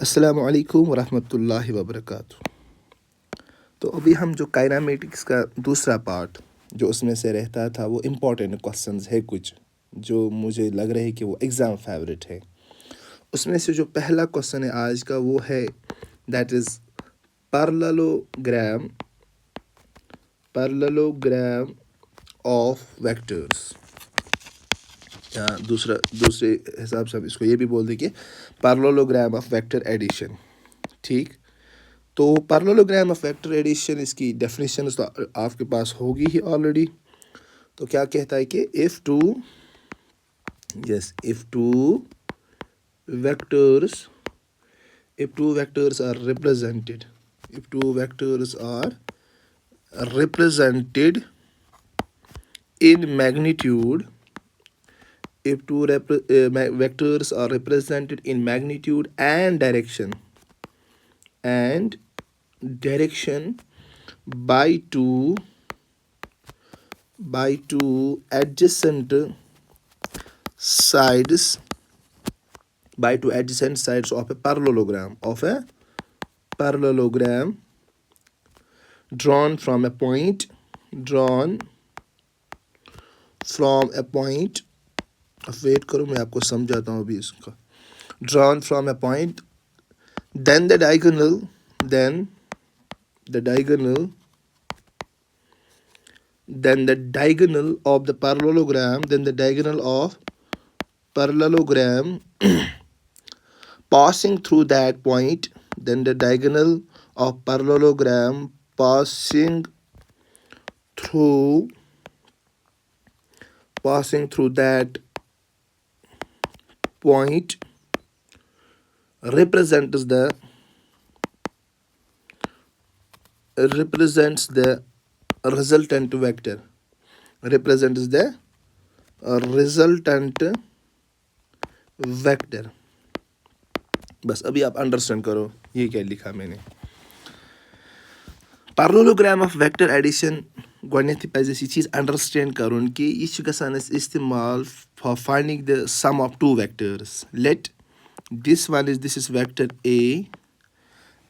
अस्सलामु अलैकुम वरहमतुल्लाहि वबरकातुहू। तो अभी हम जो काइनामेटिक्स का दूसरा पार्ट जो उसमें से रहता था वो इम्पोर्टेंट क्वेश्चंस है कुछ जो मुझे लग रहे हैं कि वो एग्ज़ाम फेवरेट है। उसमें से जो पहला क्वेश्चन है आज का वो है that is parallelogram parallelogram of vectors, या दूसरे हिसाब से हम इसको ये भी बोल दें कि पैरेललोग्राम ऑफ वेक्टर एडिशन। ठीक, तो पैरेललोग्राम ऑफ वेक्टर एडिशन इसकी डेफिनेशन तो आपके पास होगी ही ऑलरेडी। तो क्या कहता है कि if two vectors are represented in magnitude vectors are represented in magnitude and direction by two adjacent sides of a parallelogram drawn from a point wait करो मैं आपको समझाता हूँ अभी इसका। drawn from a point, then the diagonal of the parallelogram passing through that point, then the diagonal of parallelogram passing through that point represents the resultant vector. बस अभी आप अंडरस्टैंड करो ये क्या लिखा मैंने। पैरेललोग्राम ऑफ वेक्टर एडिशन गोडनेथि पज़ ये चीज़ अंडरस्टैंड करुन कि ये छ गसान इस्तेमाल for finding the sum of two vectors. Let this is vector A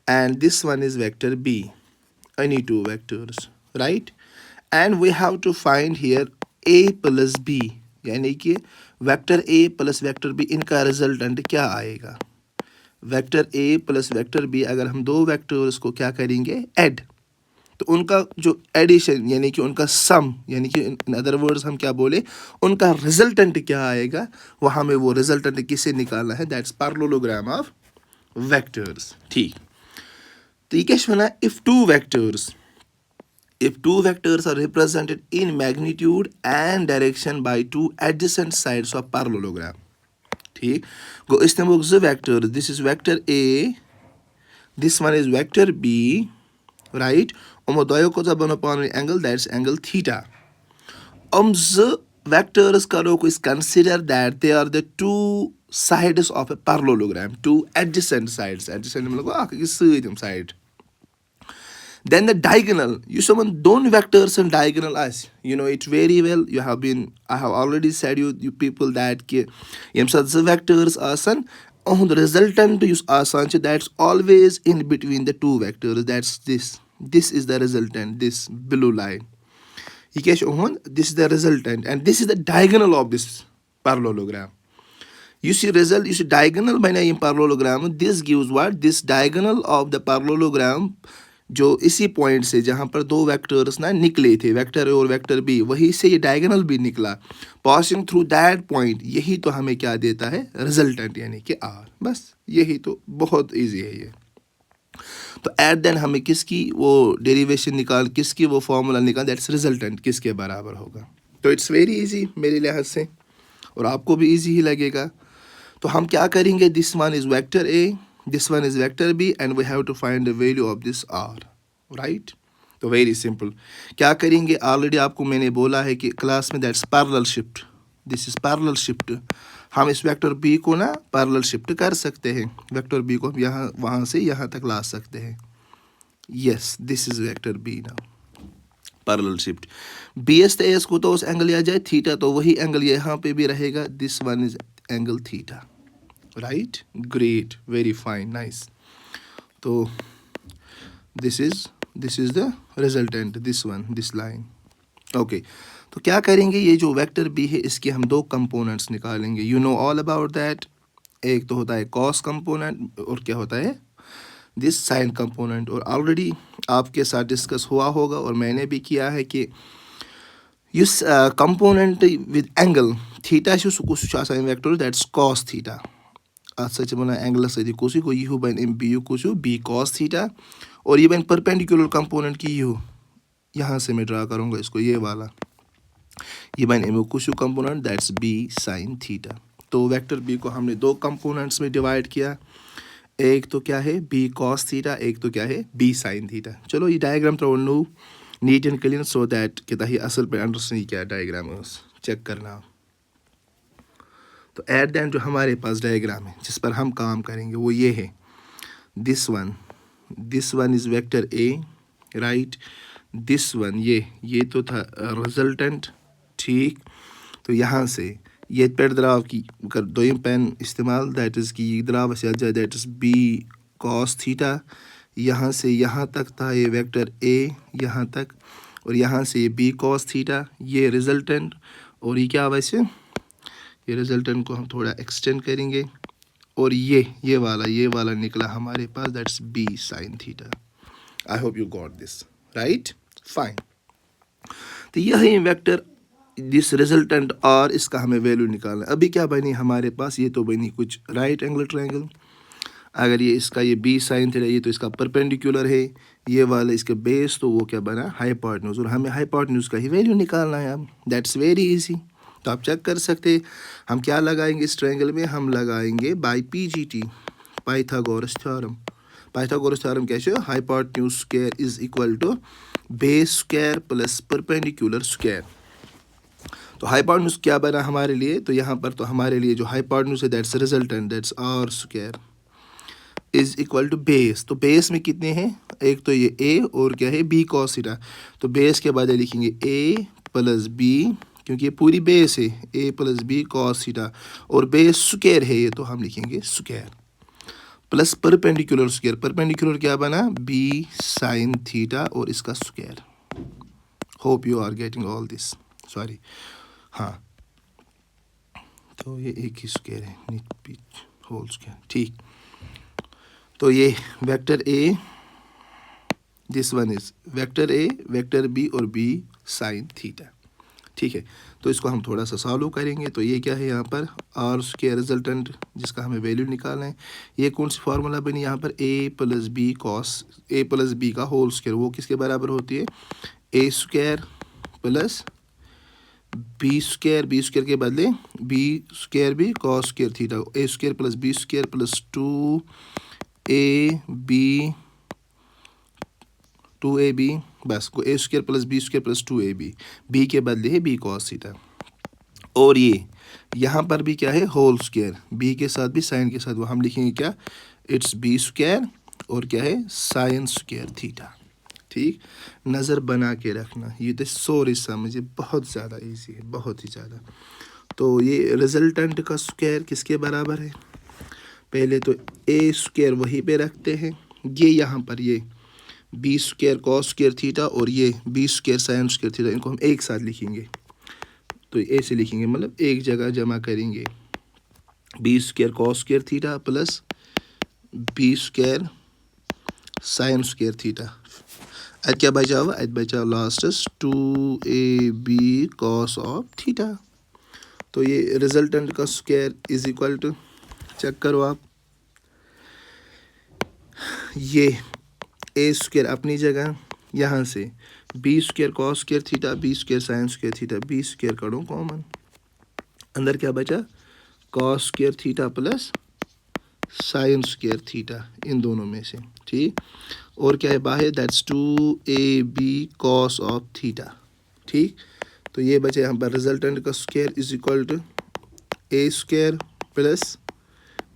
and this one is vector B, any two vectors, right? And we have to find here A plus B, यानी कि vector A plus vector B इनका resultant क्या आएगा। Vector A plus vector B अगर हम दो vectors को क्या करेंगे ऐड, तो उनका जो एडिशन यानी कि उनका सम, यानी कि इन अदर वर्ड्स हम क्या बोले उनका रिजल्टेंट क्या आएगा, वो हमें वो रिजल्टेंट किससे निकालना है, दैट्स पैरेललोग्राम ऑफ वेक्टर्स। ठीक, तो ये क्या बना, if two vectors are represented in magnitude and direction by two adjacent sides of parallelogram. ठीक, गो इस्तेमाल जो vector, this is vector A, this one is vector B, right. उमो दोयो को बनो पान angle, that's angle theta. Vectors करो को consider that they are the two sides of a parallelogram, two adjacent sides, मतलब side. Then the diagonal, you someone don't vectors and diagonal as you know it very well. I have already said you people that the vectors are the resultant use asan, that's always in between the two vectors. That's this is the resultant, this blue line. This is the resultant and this is the diagonal of this parallelogram. You see diagonal by a parallelogram. This gives what? This diagonal of the parallelogram जो इसी point से जहाँ पर दो vectors ना निकले थे, vector A और वेक्टर बी, वहीं से ये डायगोनल भी निकला, पासिंग थ्रू दैट पॉइंट, यही तो हमें क्या देता है, रिजल्टेंट यानी कि आर। बस यही तो बहुत इजी है ये। तो एट देन हमें किसकी वो डेरिवेशन निकाल, किसकी वो फॉर्मूला निकाल, दैट्स रिजल्टेंट किसके बराबर होगा। तो इट्स वेरी इजी मेरे लिहाज से, और आपको भी इजी ही लगेगा। तो हम क्या करेंगे, this one is vector A, this one is vector B and we have to find the value of this R, right? तो वेरी सिंपल क्या करेंगे, ऑलरेडी आपको मैंने बोला है कि क्लास में, that's parallel shift, this is parallel shift. हम इस वेक्टर B को ना पैरेलल शिफ्ट कर सकते हैं, वेक्टर B को हम यहाँ वहाँ से यहाँ तक ला सकते हैं। Yes, this is vector B ना, पैरेलल शिफ्ट। BS तो एस को तो उस एंगल आ जाए थीटा, तो वही एंगल यहाँ पे भी रहेगा, this one is angle theta, right, great, very fine, nice. तो this is the resultant, this one, this line. Okay, तो क्या करेंगे, ये जो वेक्टर बी है इसके हम दो कंपोनेंट्स निकालेंगे. You know all about that. एक तो होता है कॉस कंपोनेंट और क्या होता है दिस साइन कंपोनेंट. और ऑलरेडी आपके साथ डिस्कस हुआ होगा और मैंने भी किया है कि yes component with angle theta सह वेक्टर दैट्स कॉस थीटा. अत सच वन एंगल सदी कुछ गो यह बन एम बी कुछ बी कॉस थीटा. और ये बन परपेंडिकुलर कंपोनेंट की यह, यहाँ से मैं ड्रा करूँगा इसको, ये वाला, ये बन एम कुछ component that's B sine theta. तो वेक्टर बी को हमने दो कंपोनेंट्स में डिवाइड किया. एक तो क्या है बी कॉस थीटा, एक तो क्या है बी साइन थीटा. चलो ये diagram throw no neat and clean so that कि तह असल पे अंडरस्टैंड क्या डायग्राम चेक करना. तो एट द एंड जो हमारे पास डायग्राम है जिस पर हम काम करेंगे वो ये है. This one is vector A, right. This one ये तो था रिजल्टेंट, ठीक. तो यहाँ से ये पे द्राव की कर दोयम पेन इस्तेमाल, दैट इज़ कि ये द्राव से that is B cos theta. यहाँ से यहाँ तक था ये वेक्टर ए यहाँ तक, और यहाँ से ये बी कॉस थीटा, ये रिजल्टेंट. और ये क्या वैसे ये रिजल्टेंट को हम थोड़ा एक्सटेंड करेंगे और ये वाला निकला हमारे पास that's B sine theta. I hope you got this, right, fine. तो यह है वेक्टर दिस रिजल्टेंट और इसका हमें वैल्यू निकालना है. अभी क्या बनी हमारे पास, ये तो बनी कुछ राइट एंगल ट्रायंगल. अगर ये इसका ये बी साइन थीटा ये तो इसका परपेंडिकुलर है, ये वाला इसके बेस तो वो क्या बना हाइपोटेन्यूज. और हमें हाइपोटेन्यूज का ही वैल्यू निकालना है. अब दैट्स वेरी इजी. तो आप चेक कर सकते हैं हम क्या लगाएंगे इस ट्रायंगल में, हम लगाएंगे by PGT, Pythagoras theorem. Pythagoras theorem क्या है, hypotenuse square is equal to base square plus perpendicular square. तो हाइपोटेन्यूज क्या बना हमारे लिए, तो यहाँ पर तो हमारे लिए जो हाइपोटेन्यूज है that's resultant that's R square is equal to base. तो बेस में कितने हैं, एक तो ये ए और क्या है बी कॉस थीटा. तो बेस के बाद लिखेंगे ए प्लस बी, क्योंकि ये पूरी बेस है, A plus B cos theta. और बेस स्क्वायर है ये तो हम लिखेंगे square plus perpendicular square. Perpendicular क्या बना बी साइन थीटा और इसका square. Hope you are getting all this. Sorry, हाँ, तो ये एक ही स्क्वायर है, नीट पिच होल स्क्वायर, ठीक. तो ये vector A, this one is vector A, vector B और बी साइन थीटा, ठीक है. तो इसको हम थोड़ा सा सॉल्व करेंगे. तो ये क्या है यहाँ पर आर स्क्वायर रिजल्टेंट जिसका हमें वैल्यू निकालना है. ये कौन सी फार्मूला बनी यहाँ पर, A plus B cos A plus B का होल स्क्वायर, वो किसके बराबर होती है A square plus B square के बदले बी स्क्वायर भी cos square theta. A square plus B square plus 2ab बस को A square plus B square plus 2ab, B के बदले है बी कॉस थीटा. और ये यहाँ पर भी क्या है होल स्क्वायर, बी के साथ भी साइन के साथ, वो हम लिखेंगे क्या इट्स बी स्क्वायर और क्या है साइन स्क्वायर थीटा. ठीक, नज़र बना के रखना, ये तो सॉरी समझिए बहुत ज़्यादा इजी है, बहुत ही ज़्यादा. तो ये रिजल्टेंट का स्क्वायर किसके बराबर है, पहले तो ए स्क्वायर वहीं पे रखते हैं, ये यहाँ पर ये B square cos square theta और ये B square sine square theta, इनको हम एक साथ लिखेंगे. तो ऐसे लिखेंगे मतलब एक जगह जमा करेंगे, B square cos square theta plus B square sine square theta. अत क्या बचाव, अत बचाव लास्टस 2ab कॉस ऑफ थीटा. तो ये रिजल्टेंट का square is equal to, check करो आप, ये ए स्क्वायर अपनी जगह, यहाँ से B square cos square theta, B square sine square theta, B square करो कॉमन, अंदर क्या बचा cos square theta plus sine square theta, इन दोनों में से, ठीक. और क्या है बाहर that's 2ab cos of theta, ठीक. तो ये बचे यहाँ पर रिजल्टेंट का square is equal to A square plus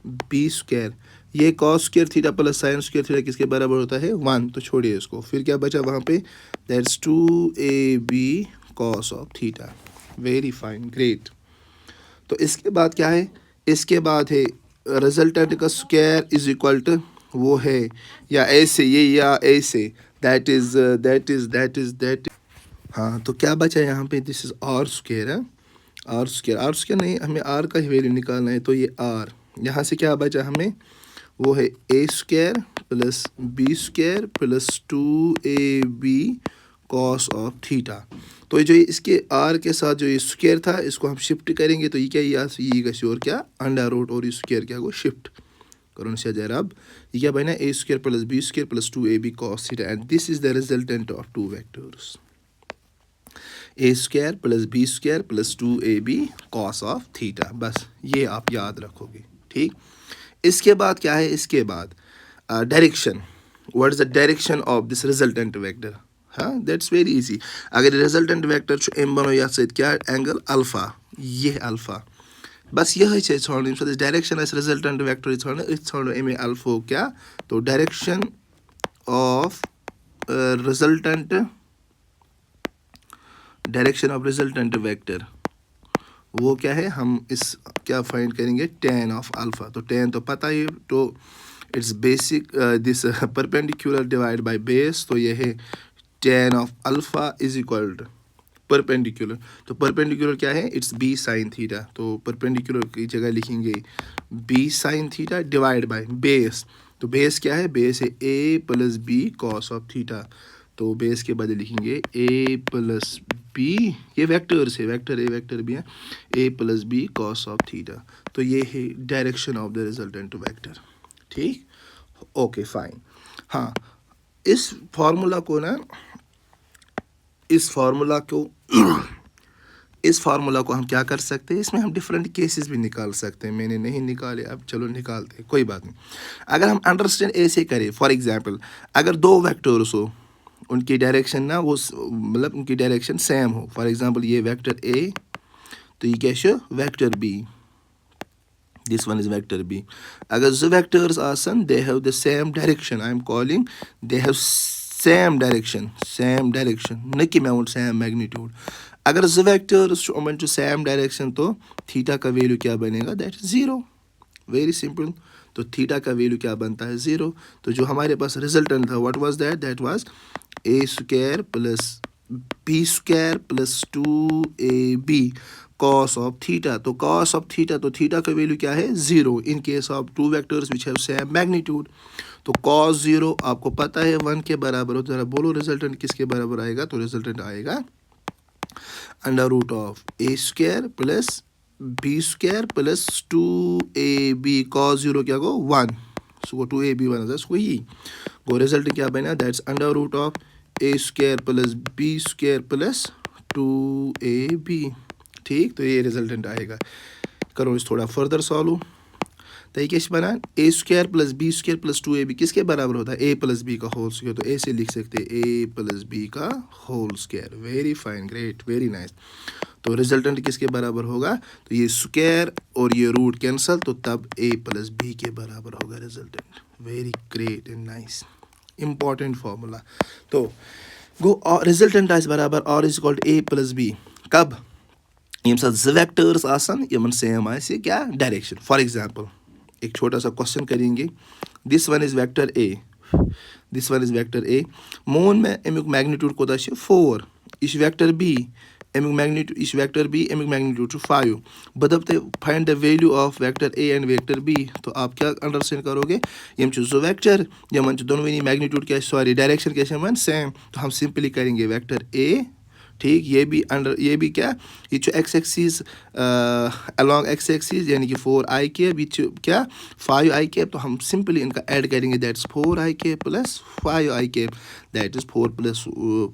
B square. ये cos square theta plus sine square theta किसके बराबर होता है 1, तो छोड़िए इसको. फिर क्या बचा वहाँ पे that's 2ab cos of theta. Very fine, great. तो इसके बाद क्या है, इसके बाद है रिजल्टेंट का स्क्वायर इज इक्वल टू वो है या ऐसे ये या ऐसे, दैट। हाँ, तो क्या बचा यहाँ पे, दिस इज आर स्क्वायर है, आर स्क्वायर नहीं, हमें आर का ही वैल्यू निकालना है, तो ये आर, यहाँ से क्या बचा हमें, वो है A square plus B square plus 2ab cos of theta. तो ये जो इसके आर के साथ जो ये स्क्वायर था इसको हम शिफ्ट करेंगे, तो ये क्या ये गई और क्या अंडर रूट और ये स्क्वायर क्या को शिफ्ट करो अब ये क्या बना, A square plus B square plus 2ab cos theta, and this is the resultant of two vectors, A square plus B square plus 2ab cos of theta. बस ये आप याद रखोगे, ठीक। इसके बाद क्या है, इसके बाद direction, what is the direction of this resultant vector. हाँ, दैट्स वेरी इजी। अगर रिजल्टेंट वेक्टर एम बनो ये क्या एंगल अल्फा, ये अल्फा, बस यह छोड़ो डायरेक्शन रिजल्टेंट वेक्टर छोड़ो एम अल्फा क्या, तो डायरेक्शन ऑफ रिजल्टेंट वेक्टर वो क्या है, हम इस क्या फाइंड करेंगे, tan ऑफ अल्फा। तो tan तो पता ही, तो it's basic this perpendicular divide by base, तो ये है tan of alpha is equal to perpendicular, तो परपेंडिकुलर क्या है, इट्स b साइन थीटा, तो परपेंडिकुलर की जगह लिखेंगे b sine theta divide by base, तो बेस क्या है, बेस है a plus B cos of theta, तो बेस के बदले लिखेंगे a प्लस बी, ये वेक्टर्स है, वेक्टर ए वेक्टर बी है, a plus B cos of theta, तो ये है direction of the resultant vector, ठीक, ओके फाइन। हाँ, इस फार्मूला को इस फार्मूला को हम क्या कर सकते हैं, इसमें हम डिफरेंट केसेस भी निकाल सकते हैं, मैंने नहीं निकाले, अब चलो निकालते हैं, कोई बात नहीं। अगर हम अंडरस्टैंड ऐसे करें, फॉर एग्जांपल अगर दो वेक्टर्स हो, उनकी डायरेक्शन ना वो मतलब उनकी डायरेक्शन सेम हो, फॉर एग्जांपल ये वेक्टर ए, तो ये क्या vector B, this one is vector b, agar the vectors are they have the same direction, I am calling they have same direction na ki मैं same magnitude, अगर the vectors to same direction तो theta का value क्या बनेगा, that is 0, very simple। तो theta का value क्या बनता है 0, तो जो हमारे पास रिजल्टेंट था what was that was a square plus b square plus 2ab cos of theta, तो cos of theta, तो थीटा का वैल्यू क्या है 0 in case of two vectors which have same magnitude, तो cos 0 आपको पता है 1 के बराबर हो, जरा बोलो रिजल्टेंट किसके बराबर आएगा, तो रिजल्टेंट आएगा under root of A square plus B square plus 2ab cos 0 क्या गो 1, सो 2ab बना था इसको ही, वो रिजल्ट क्या बना, that's under root of A square plus B square plus 2ab, ठीक। तो ये रिजल्टेंट आएगा, करो इस थोड़ा फर्दर सॉल्व, तो ये क्या बना, A square plus B square plus 2ab किसके बराबर होता है, ए प्लस बी का होल स्क्वायर, तो ए से लिख सकते हैं ए प्लस बी का whole square, very fine, great, very nice. तो रिजल्टेंट किसके बराबर होगा, तो ये स्क्वायर और ये रूट कैंसल, तो तब ए प्लस बी के बराबर होगा resultant, very great and nice, important formula. तो गो रिजल्टेंट आइज बराबर R is equal to A plus B, कब, ये साथ वेक्टर्स आसन यमन सेम आसे क्या डायरेक्शन, फॉर एग्जांपल एक छोटा सा क्वेश्चन करेंगे, this one is vector A, this one is vector A, मोन में अमुक मैग्नीट्यूड कोता 4, इस वेक्टर बी अमुक मैग्नीट्यूड, इस वेक्टर बी अमुक मैग्नीट्यूड 5, बदबते find the value of vector A and vector B, तो आप क्या अंडरस्टैंड करोगे, यम जो वेक्टर यमन दोनों मैग्नीट्यूड क्या, सॉरी डायरेक्शन क्या सेम, तो हम सिंपली करेंगे वेक्टर ए, ठीक, ये भी अंडर, ये भी क्या, ये जो x axis along x axis यानी कि 4i के बीच क्या 5i के, तो हम सिंपली इनका ऐड करेंगे, दैट्स 4i के प्लस 5i के, that is 4 plus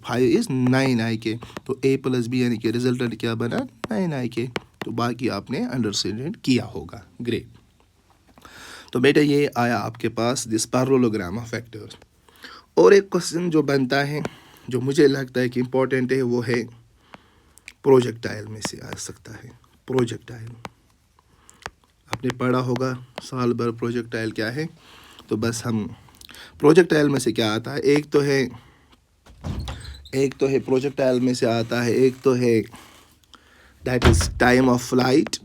5 is 9i के, तो a प्लस बी यानी कि रिजल्टेंट क्या बना 9i के, तो बाकी आपने अंडरस्टैंड किया होगा, ग्रेट। तो बेटा ये आया आपके पास दिस पैरेललोग्राम ऑफ वेक्टर्स। और एक क्वेश्चन जो बनता है जो मुझे लगता है कि इम्पोर्टेंट है, वो है प्रोजेक्टाइल में से आ सकता है, प्रोजेक्टाइल आपने पढ़ा होगा साल भर प्रोजेक्टाइल क्या है, तो बस हम प्रोजेक्टाइल में से क्या आता है, एक तो है प्रोजेक्टाइल में से आता है, एक तो है that is time of flight,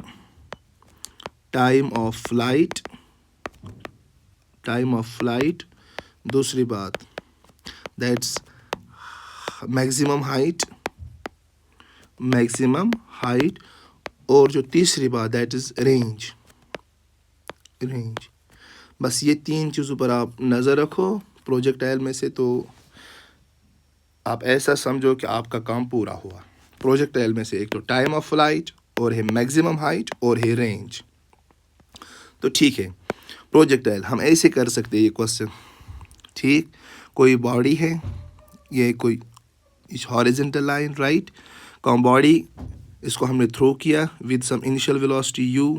time of flight, दूसरी बात दैट्स मैक्सिमम हाइट, और जो तीसरी बात दैट इज रेंज। बस ये 3 चीज़ों पर आप नज़र रखो प्रोजेक्टाइल में से, तो आप ऐसा समझो कि आपका काम पूरा हुआ। प्रोजेक्टाइल में से एक तो टाइम ऑफ फ्लाइट, और है मैक्सिमम हाइट, और है रेंज। तो ठीक है, प्रोजेक्टाइल हम ऐसे कर सकते हैं ये क्वेश्चन। ठीक, कोई बॉडी है, ये कोई हॉरिजॉन्टल लाइन, राइट, कौन बॉडी, इसको हमने थ्रो किया with some initial velocity u,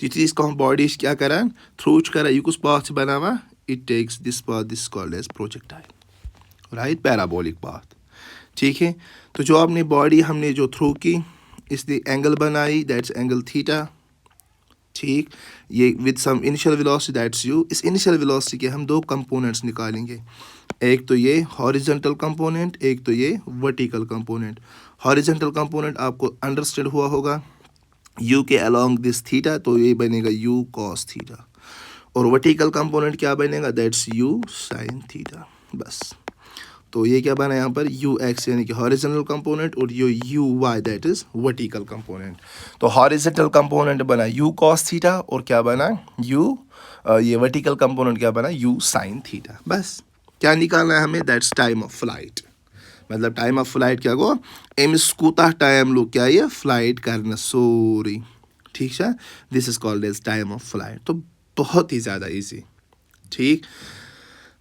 तो चीज़ को हम बॉडी क्या करा, थ्रो करा, यह कुछ पाथ बनावा, it takes this path, this called as projectile, right, parabolic path. ठीक है, तो जो आपने बॉडी हमने जो थ्रो की, इसने एंगल बनाई, दैट्स एंगल थीटा। ठीक, ये with some initial velocity that's u। इस इनिशियल वेलोसिटी के हम 2 कंपोनेंट्स निकालेंगे, एक तो ये हॉरिजॉन्टल कंपोनेंट, एक तो ये वर्टिकल कंपोनेंट। हॉरिजॉन्टल कंपोनेंट आपको अंडरस्टैंड हुआ होगा, u के अलोंग दिस थीटा, तो ये बनेगा u cos थीटा, और वर्टिकल कंपोनेंट क्या बनेगा, दैट्स u sin थीटा। बस, तो ये क्या बना यहाँ पर, ux यानी कि हॉरिजॉन्टल कंपोनेंट, और ये uy that is vertical component. तो हॉरिजॉन्टल कंपोनेंट बना u cos थीटा, और क्या बना ये वर्टिकल कंपोनेंट क्या बना, u sin थीटा। बस, क्या निकालना है हमें, दैट्स टाइम ऑफ फ्लाइट। मतलब टाइम ऑफ फ्लाइट क्या गो, एमिस कूता टाइम लो क्या ये फ्लाइट करना सोरी। ठीक है, this is called as time of flight. तो बहुत ही ज़्यादा इजी। ठीक,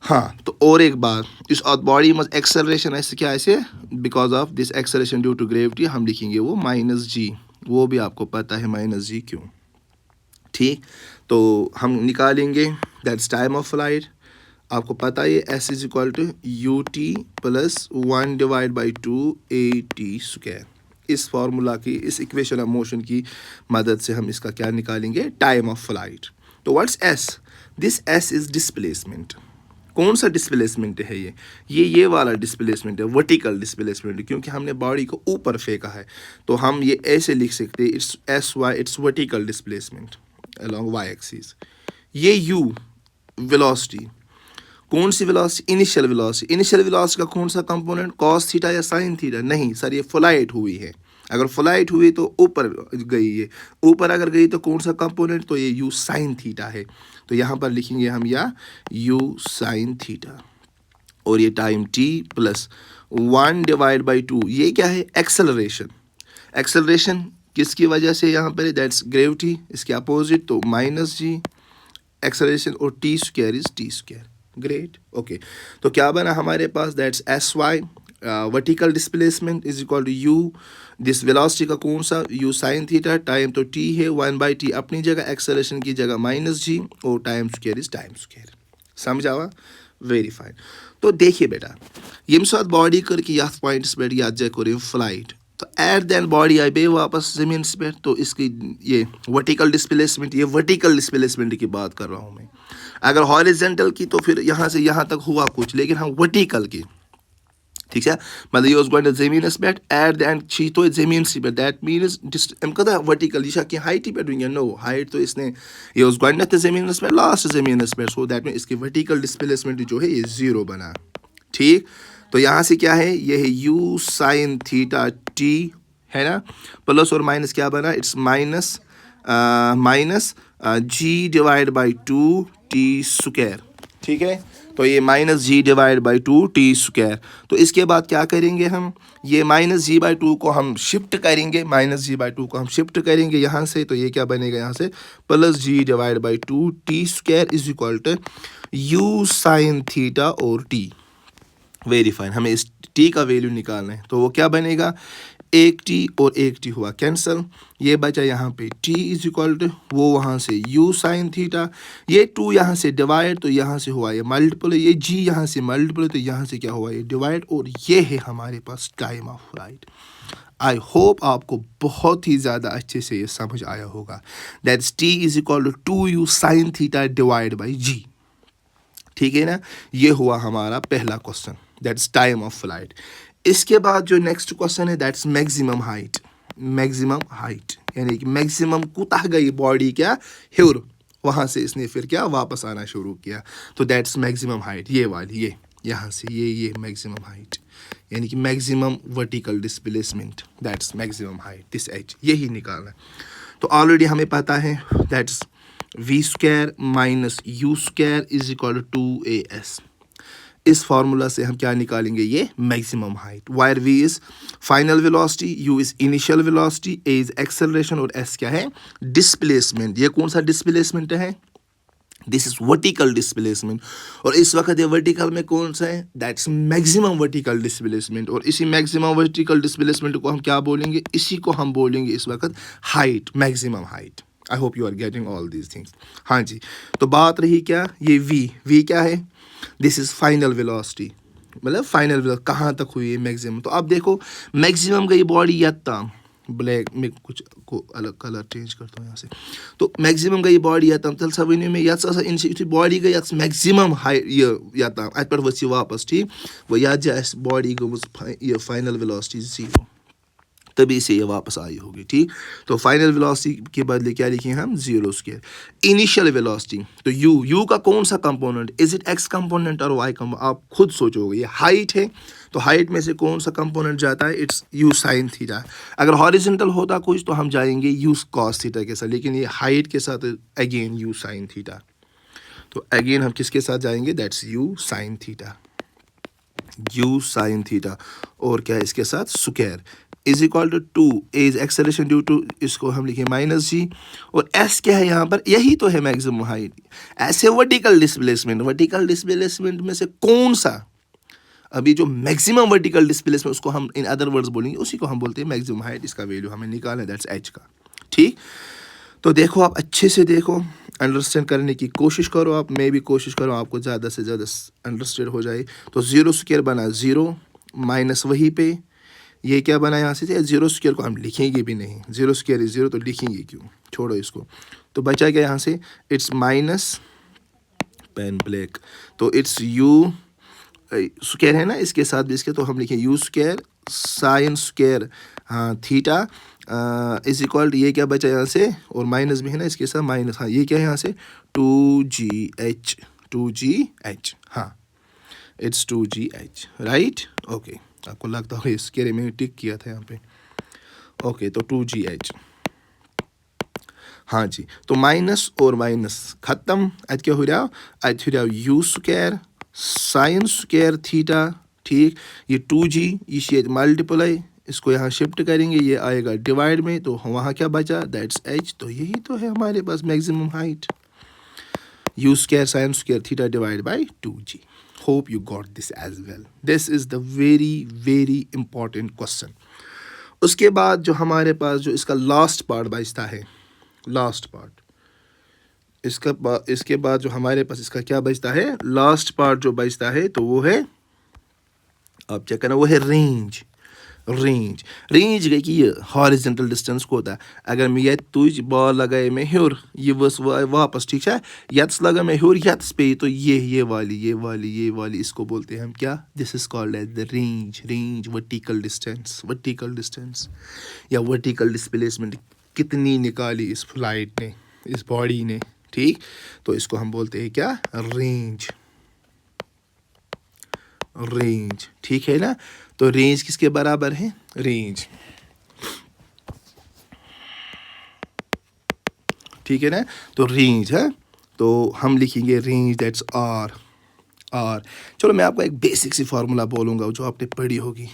हाँ, तो और एक बात, इस बॉडी में एक्सेलरेशन ऐसे क्या, ऐसे because of this acceleration due to gravity हम लिखेंगे वो -g, वो भी आपको पता है -g क्यों। ठीक, तो हम निकालेंगे दैट्स टाइम ऑफ फ्लाइट। आपको पता है s is equal to ut plus 1 divide by 2 at²। इस फार्मूला की, इस इक्वेशन ऑफ मोशन की मदद से हम इसका क्या निकालेंगे, टाइम ऑफ फ्लाइट। तो what's s, this s is displacement. कौन सा डिस्प्लेसमेंट है ये वाला डिस्प्लेसमेंट है, वर्टिकल डिस्प्लेसमेंट, क्योंकि हमने बॉडी को ऊपर फेंका है, तो हम ये ऐसे लिख सकते हैं, it's sy, it's vertical displacement along y axis. ये u वेलोसिटी, कौन सी velocity, initial velocity. Initial velocity का कौन सा कंपोनेंट, कॉस थीटा या साइन थीटा, नहीं सर, ये फ्लाइट हुई है। अगर फ्लाइट हुई तो ऊपर गई है, ऊपर अगर गई तो कौन सा कंपोनेंट, तो ये u साइन थीटा है। तो यहाँ पर लिखेंगे हम या u साइन थीटा, और ये time t plus 1 divide by 2, ये क्या है, एक्सेलरेशन। एक्सेलरेशन किसकी वजह से यहाँ पर, दैट्स ग्रेविटी, इसके अपोजिट तो -g एक्सेलरेशन, और t² is t²। Great, okay, तो क्या बना हमारे पास, that's sy vertical displacement is equal to u, this velocity का कौन सा, u साइन थीटा, टाइम तो t है 1/t अपनी जगह, एक्सेलरेशन की जगह -g, और टाइम² इज टाइम²। समझ आवा, वेरी फाइन। तो देखिए बेटा, यम साथ बॉडी कर कि यथ पॉइंट्स पे या जय करें फ्लाइट, तो एट देन बॉडी आई बे वापस ज़मीन पे, तो इसकी ये वर्टिकल डिस्प्लेसमेंट, ये वर्टिकल डिस्प्लेसमेंट की बात कर रहा हूँ मैं। अगर हॉरिजॉन्टल की तो फिर यहाँ से यहाँ तक हुआ कुछ, लेकिन हम वर्टिकल की, ठीक है, मतलब ये गोइंग ज़मीन पे एट द एंड छी तो ज़मीन पे, दैट मीन्स अम कदा वर्टिकल यह कि हाइट पे दुनिया, नो हाइट तो इसने ये गोइंग ज़मीन पे, लास्ट ज़मीन पे, सो दैट मीन इसकी वर्टिकल डिस्प्लेसमेंट जो है ये 0 बना। ठीक, तो यहाँ से क्या है, ये है u साइन थीटा t, है ना, प्लस और माइनस क्या बना, it's minus g divide by 2t²। ठीक है, तो ये -g डिवाइड बाई 2t²। तो इसके बाद क्या करेंगे हम, ये -g/2 को हम शिफ्ट करेंगे, -g/2 को हम शिफ्ट करेंगे यहाँ से, तो ये क्या बनेगा यहाँ से, +g divide by 2t² is equal to u sine theta और t। वेरी फाइन, हमें इस t का वैल्यू निकालना है, तो वो क्या बनेगा, एक t और एक t हुआ कैंसल, ये बचा यहाँ पे t इज इक्वल टू वो वहाँ से u साइन थीटा, ये 2 यहाँ से डिवाइड, तो यहाँ से हुआ ये मल्टीपल, ये g यहाँ से मल्टीपल, तो यहाँ से क्या हुआ ये डिवाइड, और ये है हमारे पास time of flight. I hope आपको बहुत ही ज़्यादा अच्छे से ये समझ आया होगा। That's t is equal to 2u sine theta divide by g। ठीक है ना, ये हुआ हमारा पहला question, that's time of flight. इसके बाद जो नेक्स्ट क्वेश्चन है, that's maximum height. Maximum height यानी कि मैक्सिमम कुतः गई बॉडी क्या हेर, वहाँ से इसने फिर क्या वापस आना शुरू किया, तो दैट्स मैक्सिमम हाइट, ये वाली, ये यहाँ से ये मैक्सिमम हाइट, यानी कि maximum vertical displacement, that's maximum height, this H, यही निकालना है। तो ऑलरेडी हमें पता है that's V square minus U square is equal to 2as। इस फार्मूला से हम क्या निकालेंगे, ये maximum height, where v is final velocity, u is initial velocity, a is acceleration और s क्या है, डिस्प्लेसमेंट। ये कौन सा डिस्प्लेसमेंट है, दिस इज वर्टिकल डिस्प्लेसमेंट। और इस वक्त ये वर्टिकल में कौन सा है, दैट्स मैक्सिमम वर्टिकल डिस्प्लेसमेंट। और इसी मैक्सिमम वर्टिकल डिस्प्लेसमेंट को हम क्या बोलेंगे, इसी को हम बोलेंगे इस वक्त height, maximum height. I hope you are getting all these things. हाँ जी, तो बात रही क्या, ये v क्या है, दिस इज फाइनल वेलोसिटी, मतलब फाइनल वेलोसिटी कहाँ तक हुई है मैक्सिमम। तो अब देखो मैक्सिमम गई बॉडी यत्ताम, ब्लैक में कुछ को अलग कलर चेंज करता हूँ यहाँ से, तो मैक्सिमम गई बॉडी यत्ताम, तल सब में यह बॉडी गई यत मैक्सिमम हाई यत्ताम, अत पे वह वापस, ठीक वो याद जाए बॉडी गई ये फाइनल वेलोसिटी 0, तभी से ये वापस आई होगी, ठीक। तो फाइनल वेलोसिटी के बदले क्या लिखें हम, 0 स्क्वायर। इनिशियल वेलोसिटी, तो यू का कौन सा component, is it x component और वाई कंपोनेंट, आप खुद सोचोगे। ये हाइट है, तो हाइट में से कौन सा कंपोनेंट जाता है, इट्स यू साइन थीटा। अगर हॉरिजॉन्टल होता कुछ तो हम जाएंगे यू कॉस थीटा के साथ, लेकिन ये हाइट के साथ अगेन यू साइन थीटा। तो अगेन हम किसके साथ जाएंगे, that's U sine theta, U sine theta. और क्या है इसके साथ, square is equal to 2 is acceleration due to, इसको हम लिखें माइनस जी। और एस क्या है यहाँ पर, यही तो है मैक्सिमम हाइट। ऐसे वर्टिकल डिस्प्लेसमेंट, वर्टिकल डिस्प्लेसमेंट में से कौन सा, अभी जो मैक्सिमम वर्टिकल डिस्प्लेसमेंट उसको हम इन अदर वर्ड्स बोलेंगे, उसी को हम बोलते हैं मैक्सिमम हाइट। इसका वैल्यू हमें निकालना है, दैट्स एच का, ठीक। तो देखो आप अच्छे से देखो, अंडरस्टैंड करने की कोशिश करो आप, मैं भी कोशिश करूँ आपको ज़्यादा से ज़्यादा अंडरस्टैंड हो जाए। तो 0 स्क्वायर बना 0 माइनस वहीं पे ये क्या बना यहाँ से, 0 स्क्वायर को हम लिखेंगे भी नहीं, 0 स्क्वायर इज 0, तो लिखेंगे क्यों, छोड़ो इसको। तो बचा क्या यहाँ से, इट्स माइनस पेन ब्लैक, तो इट्स यू स्क्वायर है ना इसके साथ भी इसके, तो हम लिखें यू स्क्वायर साइन स्क्वायर हाँ थीटा इज इक्वल टू, ये क्या बचा यहाँ से, और माइनस भी है ना इसके साथ माइनस, हाँ ये क्या है यहाँ से 2GH, 2GH, हाँ इट्स 2GH, राइट, ओके। आपको लगता है इसके में टिक किया था यहाँ पे, ओके। तो 2GH, हाँ जी। तो माइनस और माइनस खत्म, अत क्या हो रहा, अत हो रहा you square sine square theta, ठीक। ये 2G ये मल्टीप्लाई, इसको यहाँ शिफ्ट करेंगे, ये आएगा डिवाइड में, तो वहाँ क्या बचा, दैट्स H। तो यही तो है हमारे पास maximum height, u square sine square theta divide by 2G। Hope you got this as well, this is the very very important question. उसके बाद जो हमारे पास जो इसका लास्ट पार्ट बचता है, लास्ट पार्ट इसके बाद जो हमारे पास इसका क्या बचता है, लास्ट पार्ट जो बचता है, तो वो है, आप चेक करना, वो है रेंज। रेंज गई कि ये हॉरिजॉन्टल डिस्टेंस कोता, अगर मैं ये तुझ बॉल लगाए मैं हेर, ये वस वापस, ठीक है, यत्स लगा मैं हेर यत्स पे, तो ये वाली इसको बोलते हैं हम क्या, this is called as the range vertical distance या वर्टिकल डिस्प्लेसमेंट, कितनी निकाली इस फ्लाइट ने, इस बॉडी ने, ठीक। तो इसको हम बोलते हैं क्या, रेंज, ठीक है ना। तो रेंज किसके बराबर है, रेंज, ठीक है ना। तो रेंज है, तो हम लिखेंगे रेंज, दैट्स आर। चलो मैं आपको एक बेसिक सी फार्मूला बोलूँगा जो आपने पढ़ी होगी,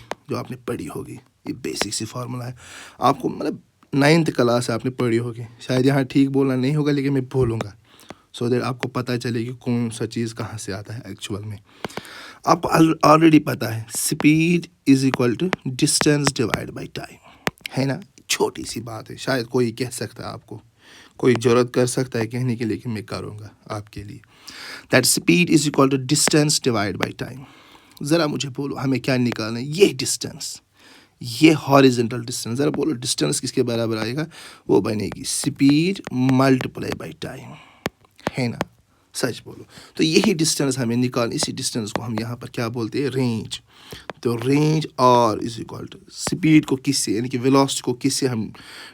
ये बेसिक सी फार्मूला है, आपको मतलब 9th क्लास से आपने पढ़ी होगी, शायद यहाँ ठीक बोलना नहीं होगा, लेकिन मैं बोलूँगा सो दैट आपको पता चले कि कौन सा चीज़ कहाँ से आता है एक्चुअल में। आपको ऑलरेडी पता है, speed is equal to distance divide by time, है ना। छोटी सी बात है, शायद कोई कह सकता है, आपको कोई ज़रूरत कर सकता है कहने की, लेकिन मैं करूँगा आपके लिए, that speed is equal to distance divide by time. ज़रा मुझे बोलो हमें क्या निकालना है, ये डिस्टेंस, ये हॉरिजॉन्टल डिस्टेंस, ज़रा बोलो डिस्टेंस किसके बराबर आएगा, वो बनेगी स्पीड मल्टीप्लाई बाय टाइम, है ना, सच बोलो। तो यही डिस्टेंस हमें निकाल, इसी डिस्टेंस को हम यहाँ पर क्या बोलते हैं, रेंज। तो range R is equal to speed को किससे, यानी कि वेलोसिटी को किससे हम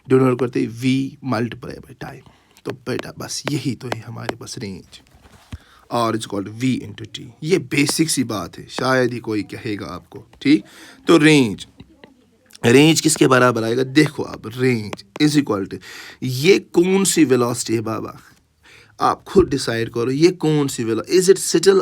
डिनोट करते हैं, v मल्टीप्लाई बाय टाइम। तो बेटा बस यही तो है हमारे पास रेंज, और is called v into T. ये बेसिक सी बात है, शायद ही कोई कहेगा आपको, ठीक। तो रेंज किसके बराबर आएगा, देखो आप, रेंज इज इक्वल टू, ये कौन सी वेलोसिटी है बाबा, आप खुद डिसाइड करो ये कौन सी वेलो, इज इट स्टिल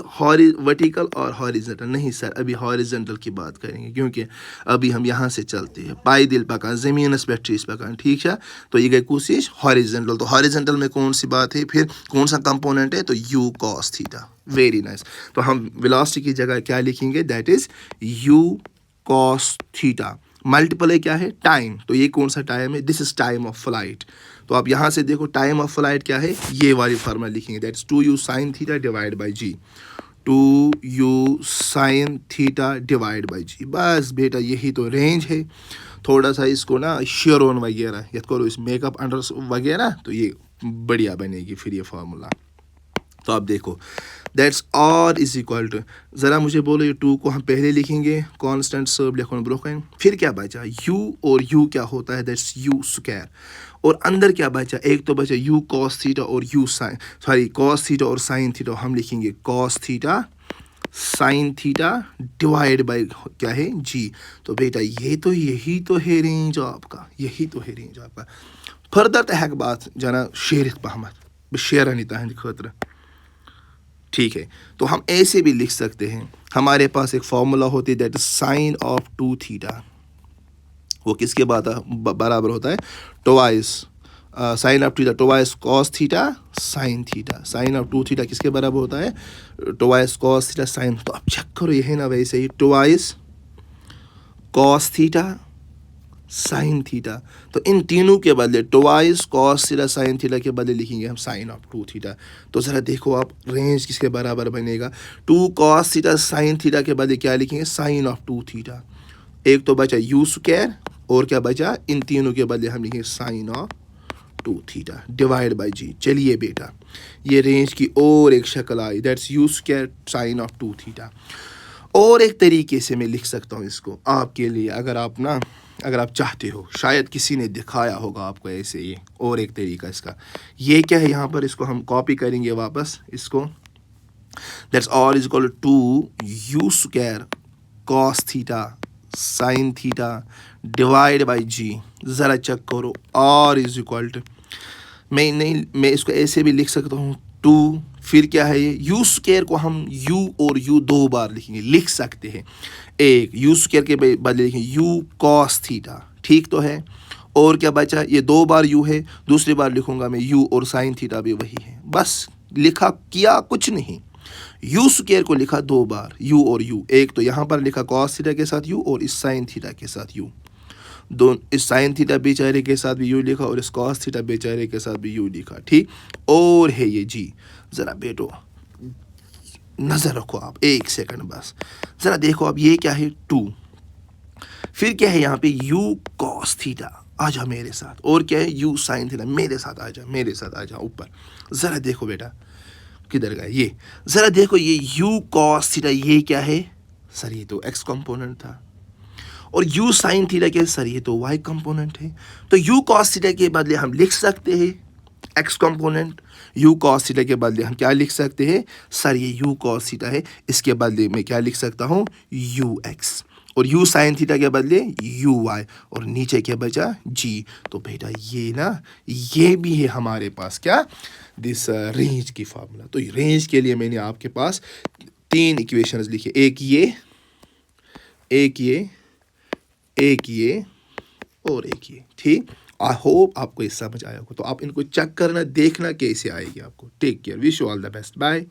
वर्टिकल और हॉरिजॉन्टल। नहीं सर, अभी हॉरिजॉन्टल की बात करेंगे, क्योंकि अभी हम यहाँ से चलते हैं पाई दिल पकान ज़मीनस पे ट्रीस पकान, ठीक है। तो ये गई कोशिश हॉरिजॉन्टल, तो हॉरिजॉन्टल में कौन सी बात है, फिर कौन सा कंपोनेंट है, तो u cos theta. Very nice. तो हम वेलोसिटी की जगह क्या लिखेंगे, that is u cos theta. Multiple क्या है, टाइम, तो ये कौन सा टाइम है, this is time of flight. तो आप यहाँ से देखो टाइम ऑफ फ्लाइट क्या है, ये वाली फार्मूला लिखेंगे, that is 2u sin theta divide by G, 2u sin theta divide by G. बस बेटा यही तो रेंज है। थोड़ा सा इसको ना शेरोन वगैरह या करो इस मेकअप अंडर वगैरह, तो ये बढ़िया बनेगी फिर ये फार्मूला। तो आप देखो that's R is equal to, ज़रा मुझे बोलो ये 2 को हम पहले लिखेंगे कांस्टेंट सब लिखो ब्रोकन, फिर क्या बचा u, और u क्या होता है, दैट्स u स्क्वायर, और अंदर क्या बचा, एक तो बचा u cos थीटा और u sin, sorry cos theta और sin थीटा, हम लिखेंगे cos theta sin theta divide by क्या है g। तो बेटा ये तो यही तो है रेंज आपका, यही तो है रेंज आपका। फर्दर तहक बात जना शेरित पहमत शेरनी तहद खतर, ठीक है। तो हम ऐसे भी लिख सकते हैं, हमारे पास एक फॉर्मूला होती है that is sine of 2 theta, वो किसके बराबर होता है, twice sine of theta twice cos theta sine theta. Sine of 2 theta किसके बराबर होता है, ट्वाइस कॉस थीटा साइन। तो अब चेक करो ये है ना वैसे ही, twice cos theta sine theta, तो इन तीनों के बदले twice cos theta sine theta के बदले लिखेंगे हम साइन ऑफ 2 थीटा। तो ज़रा देखो आप रेंज किसके बराबर बनेगा, 2 कॉस थीटा साइन थीटा के बदले क्या लिखेंगे, साइन ऑफ 2 थीटा। एक तो बचा u स्क्वायर, और क्या बचा, इन तीनों के बदले हम लिखेंगे sine of 2 theta divide by G. चलिए बेटा ये रेंज की और एक शक्ल आई, that's u square sine of 2 theta. और एक तरीके से मैं लिख सकता हूँ इसको आपके लिए, अगर आप चाहते हो, शायद किसी ने दिखाया होगा आपको ऐसे, ये और एक तरीका इसका, ये क्या है यहाँ पर, इसको हम कॉपी करेंगे वापस इसको, that's R is equal to u square cos theta sine theta divide by G. ज़रा चेक करो, r इज इक्वल टू, मैं इसको ऐसे भी लिख सकता हूँ 2, फिर क्या है ये u स्क्वायर को हम u और u 2 बार लिख सकते हैं, एक u स्क्वायर के बदले लिखेंगे u cos थीटा, ठीक तो है। और क्या बचा, ये 2 बार u है, दूसरी बार लिखूंगा मैं u, और साइन थीटा भी वही है, बस लिखा किया कुछ नहीं। u स्क्वायर को लिखा 2 बार, u और u, एक तो यहाँ पर लिखा cos थीटा के साथ u, और इस साइन थीटा के साथ u, इस साइन थीटा बेचारे के साथ भी u लिखा, और इस cos थीटा बेचारे के साथ भी u लिखा, ठीक। और है ये जी, ज़रा बेटो नज़र रखो आप, एक सेकंड बस, ज़रा देखो अब ये क्या है 2, फिर क्या है यहाँ पे u cos थीटा, आ जा मेरे साथ, और क्या है u sin थीटा, मेरे साथ आ जा, मेरे साथ आ जा ऊपर। ज़रा देखो बेटा किधर गया ये, ज़रा देखो ये u cos थीटा, ये क्या है सर, ये तो x कंपोनेंट था, और u sin थीटा के सर ये तो y कंपोनेंट है। तो u cos थीटा के बदले हम लिख सकते हैं x component, u cos theta के बदले हम क्या लिख सकते हैं, सर ये u cos थीटा है, इसके बदले मैं क्या लिख सकता हूँ, ux, और u sin थीटा के बदले uy, और नीचे क्या बचा g। तो बेटा ये ना, ये भी है हमारे पास क्या, दिस रेंज की फार्मूला। तो रेंज के लिए मैंने आपके पास 3 इक्वेशंस लिखे, एक ये और एक ये, ठीक। आई होप आपको ये समझ आया होगा। तो आप इनको चेक करना, देखना कैसे आएगी आपको। Take care, wish you all the best, bye.